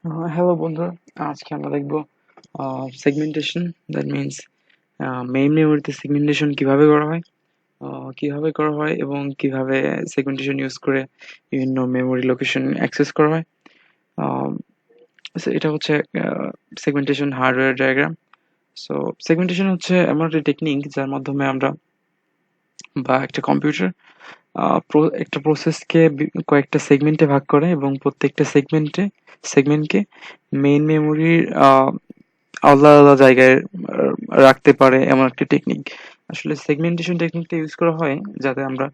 Hello বন্ধুরা, আজকে আমরা দেখব সেগমেন্টেশন। দ্যাট মিনস মেইন মেমোরিতে সেগমেন্টেশন কিভাবে করা হয় এবং কিভাবে সেগমেন্টেশন ইউজ করে বিভিন্ন মেমোরি লোকেশন অ্যাক্সেস করা হয়। আহ, so এটা হচ্ছে segmentation hardware diagram. So segmentation হচ্ছে এমন একটা টেকনিক যার মাধ্যমে আমরা বা একটা কম্পিউটার একটা প্রসেসকে কয়েকটা সেগমেন্টে ভাগ করে এবং প্রত্যেকটা সেগমেন্টকে মেইন মেমোরির আলাদা আলাদা জায়গায় রাখতে পারে এমন একটা টেকনিক। আসলে সেগমেন্টেশন টেকনিকটা ইউজ করা হয় যাতে আমরা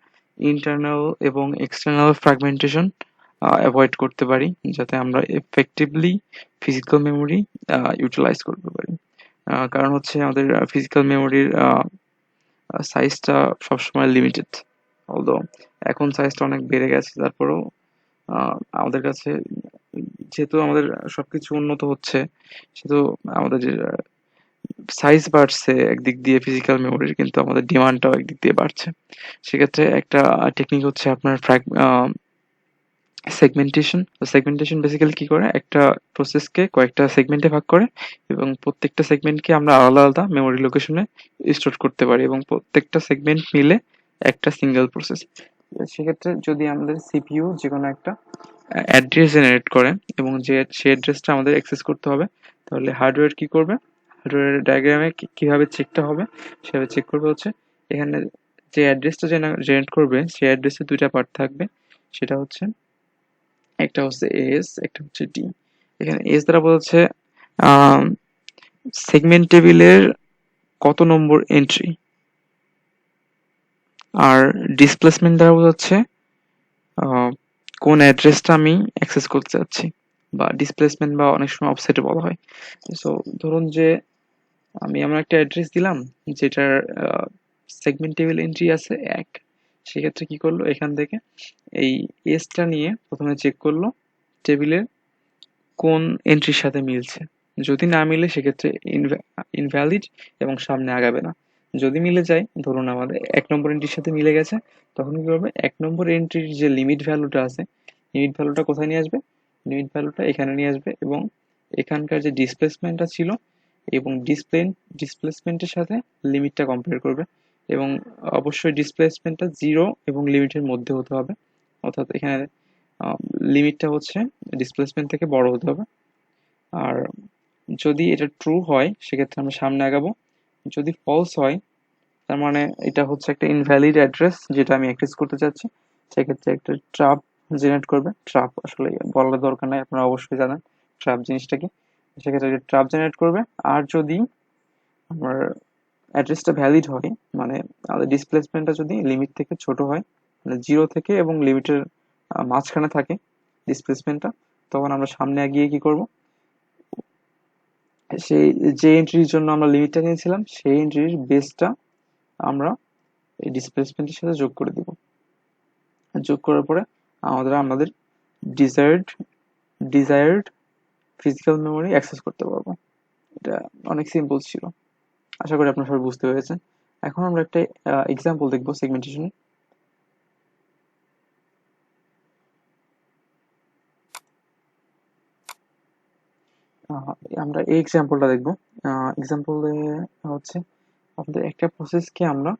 ইন্টারনাল এবং এক্সটার্নাল ফ্র্যাগমেন্টেশন অ্যাভয়েড করতে পারি, যাতে আমরা এফেক্টিভলি ফিজিক্যাল মেমোরি ইউটিলাইজ করতে পারি। কারণ হচ্ছে আমাদের ফিজিক্যাল মেমোরির সাইজটা সবসময় লিমিটেড। অলদো এখন সাইজটা অনেক বেড়ে গেছে, তারপরেও আমাদের কাছে যেহেতু আমাদের সবকিছু উন্নত হচ্ছে, সেহেতু আমাদের সাইজ বাড়ছে একদিক দিয়ে ফিজিক্যাল মেমোরির, কিন্তু আমাদের ডিমান্ডটাও একদিক দিয়ে বাড়ছে। সেক্ষেত্রে একটা টেকনিক হচ্ছে আপনার সেগমেন্টেশন। সেগমেন্টেশন বেসিক্যালি কি করে, একটা প্রসেসকে কয়েকটা সেগমেন্টে ভাগ করে এবং প্রত্যেকটা সেগমেন্টকে আমরা আলাদা আলাদা মেমোরি লোকেশনে স্টোর করতে পারি এবং প্রত্যেকটা সেগমেন্ট মিলে একটা সিঙ্গেল প্রসেস। সেক্ষেত্রে যদি আমাদের সিপিইউ যে কোনো একটা অ্যাড্রেস জেনারেট করে এবং সেই অ্যাড্রেসটা আমাদের অ্যাক্সেস করতে হবে, তাহলে হার্ডওয়্যার কি করবে, হার্ডওয়্যার ডায়াগ্রামে কিভাবে চেকটা হবে সেভাবে চেক করবে হচ্ছে এখানে যে অ্যাড্রেসটা জেনারেট করবে সেই অ্যাড্রেসে দুইটা পার্ট থাকবে। সেটা হচ্ছে একটা হচ্ছে এস, একটা হচ্ছে ডি। এখানে এস দ্বারা বোঝাচ্ছে সেগমেন্ট টেবিলের কত নম্বর এন্ট্রি, আর ডিসপ্লেসমেন্ট দ্বারা বোঝাচ্ছে আহ, কোন অ্যাড্রেসটা আমি অ্যাক্সেস করতে চাচ্ছি, বা ডিসপ্লেসমেন্ট বা অনেক সময় অফসেটে বলা হয়। সো ধরুন যে আমি এমন একটা অ্যাড্রেস দিলাম যেটার সেগমেন্ট টেবিল এন্ট্রি আছে 1। সেক্ষেত্রে কি করলো, এখান থেকে এই এসটা নিয়ে প্রথমে চেক করলো টেবিলের কোন এন্ট্রির সাথে মিলছে। যদি না মিলে সেক্ষেত্রে ইনভ্যালিড এবং সামনে আগাবে না। যদি মিলে যায়, ধরুন আমাদের 1 নম্বর এন্ট্রির সাথে মিলে গেছে, তখন কি করবে, 1 নম্বর এন্ট্রির যে লিমিট ভ্যালুটা আছে, লিমিট ভ্যালুটা কোথায় নিয়ে আসবে, লিমিট ভ্যালুটা এখানে নিয়ে আসবে এবং এখানকার যে ডিসপ্লেসমেন্টটা ছিল এবং ডিসপ্লেসমেন্টের সাথে লিমিটটা কম্পেয়ার করবে এবং অবশ্যই ডিসপ্লেসমেন্টটা 0 এবং লিমিটের মধ্যে হতে হবে। অর্থাৎ এখানে লিমিটটা হচ্ছে ডিসপ্লেসমেন্ট থেকে বড় হতে হবে। আর যদি এটা ট্রু হয় সেক্ষেত্রে আমরা সামনে আগাবো, যদি ফলস হয় তার মানে এটা হচ্ছে একটা ইনভ্যালিড অ্যাড্রেস যেটা আমি অ্যাক্সেস করতে চাচ্ছি। সেক্ষেত্রে একটা ট্রাপ জেনারেট করবে। ট্রাপ আসলে বলার দরকার নাই, আপনারা অবশ্যই জানেন ট্রাপ জিনিসটা কি। সেক্ষেত্রে একটা ট্রাপ জেনারেট করবে। আর যদি আমার অ্যাড্রেসটা ভ্যালিড হয়, মানে আমাদের ডিসপ্লেসমেন্টটা যদি লিমিট থেকে ছোট হয়, মানে 0 থেকে এবং লিমিটের মাঝখানে থাকে ডিসপ্লেসমেন্টটা, তখন আমরা সামনে এগিয়ে কি করব, সেই যে এন্ট্রির জন্য আমরা লিমিটটা নিয়েছিলাম সেই এন্ট্রির বেসটা আমরা এই ডিসপ্লেসমেন্টের সাথে যোগ করে দিব। যোগ করার পরে আমাদের desired desired physical memory access করতে পারবো। এটা অনেক সিম্পল ছিল। আশা করি আপনারা সবাই বুঝতে পেরেছেন। এখন আমরা একটা এক্সাম্পল দেখবো সেগমেন্টেশন। আমরা এই এক্সাম্পলটা দেখবো। এক্সাম্পলে হচ্ছে আমাদের একটা প্রসেসকে আমরা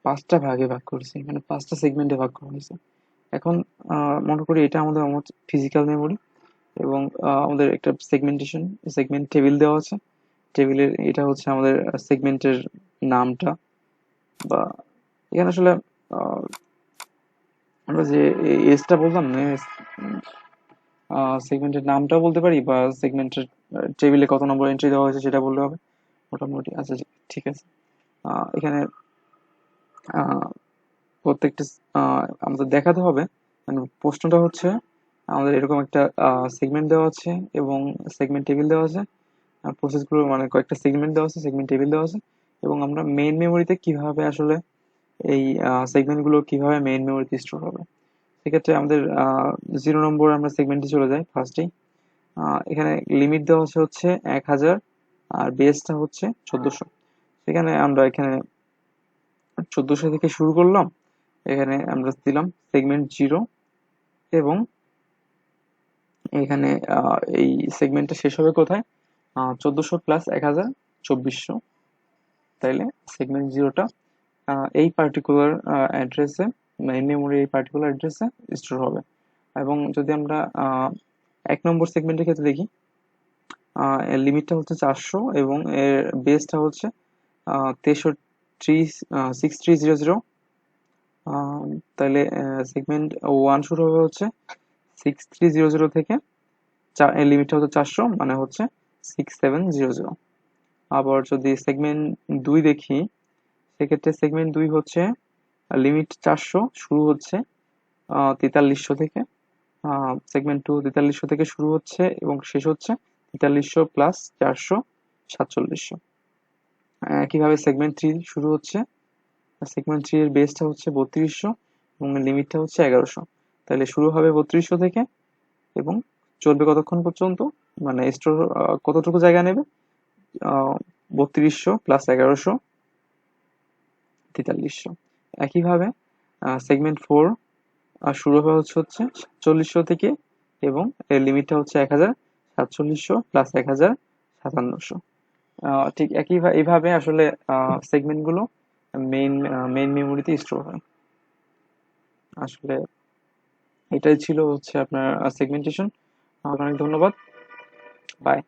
5টা ভাগে ভাগ করেছি, মানে 5টা সেগমেন্টে ভাগ করা হয়েছে। এখন মনে করি এটা আমাদের ফিজিক্যাল মেমোরি এবং আমাদের একটা সেগমেন্ট টেবিল দেওয়া আছে। টেবিলের এটা হচ্ছে আমাদের সেগমেন্টের নামটা, বা এখানে আসলে আহ, আমরা যে এজটা বললাম না, সেগমেন্টের নামটাও বলতে পারি বা সেগমেন্টের টেবিলে কত নম্বর এন্ট্রি দেওয়া হয়েছে সেটা বললে হবে মোটামুটি। আচ্ছা, ঠিক আছে। এখানে আহ, প্রত্যেকটা আমাদের দেখাতে হবে, মানে প্রশ্নটা হচ্ছে আমাদের এরকম একটা সেগমেন্ট দেওয়া আছে এবং সেগমেন্ট টেবিল দেওয়া আছে, প্রসেসগুলো মানে কয়েকটা সেগমেন্ট দেওয়া আছে, সেগমেন্ট টেবিল দেওয়া আছে, এবং আমরা মেইন মেমোরিতে কিভাবে আসলে এই সেগমেন্টগুলো কিভাবে মেইন মেমোরিতে স্টোর হবে। সেক্ষেত্রে আমাদের 0 নম্বর আমরা সেগমেন্টে চলে যাই ফার্স্টেই। এখানে লিমিট দেওয়া হচ্ছে 1000 আর বেসটা হচ্ছে 1400। সেখানে আমরা এখানে 1400 থেকে শুরু করলাম। এখানে আমরা দিলাম সেগমেন্ট 0 এবং এখানে এই সেগমেন্টটা শেষ হবে কোথায়? 1400 প্লাস 1000 2400। তাইলে সেগমেন্ট জিরোটা এই পার্টিকুলার অ্যাড্রেসে, মেইন মেমোরি এই পার্টিকুলার অ্যাড্রেসে স্টোর হবে। এবং যদি আমরা 1 নম্বর সেগমেন্টের ক্ষেত্রে দেখি, এর লিমিটটা হচ্ছে 400 এবং এর বেসটা হচ্ছে 6300। তাহলে সেগমেন্ট ওয়ান শুরু হবে হচ্ছে 6300 থেকে, এর লিমিটটা হচ্ছে 400, মানে হচ্ছে 6700। আবার যদি সেগমেন্ট 2 দেখি, সেক্ষেত্রে সেগমেন্ট 2 হচ্ছে লিমিট 400, শুরু হচ্ছে 4300 থেকে। সেগমেন্ট 2 4300 থেকে শুরু হচ্ছে এবং শেষ হচ্ছে 4300 প্লাস 400 4700। একইভাবে সেগমেন্ট 3 শুরু হচ্ছে, সেগমেন্ট 3 এর বেসটা হচ্ছে 3200 এবং লিমিটটা হচ্ছে 1100। তাহলে শুরু হবে 3200 থেকে এবং চলবে কতক্ষণ পর্যন্ত, মানে স্টোর কতটুকু জায়গা নেবে? 3200 প্লাস 1100 4300। একইভাবে সেগমেন্ট 4 শুরু হবে হচ্ছে 4700 থেকে এবং এর লিমিটটা হচ্ছে 1000 4700 প্লাস 1000 5700। ঠিক এইভাবে আসলে সেগমেন্ট গুলো মেইন মেইন মেমোরিতে স্টোর হয়। আসলে এটাই ছিল হচ্ছে আপনার সেগমেন্টেশন। অনেক ধন্যবাদ। বাই।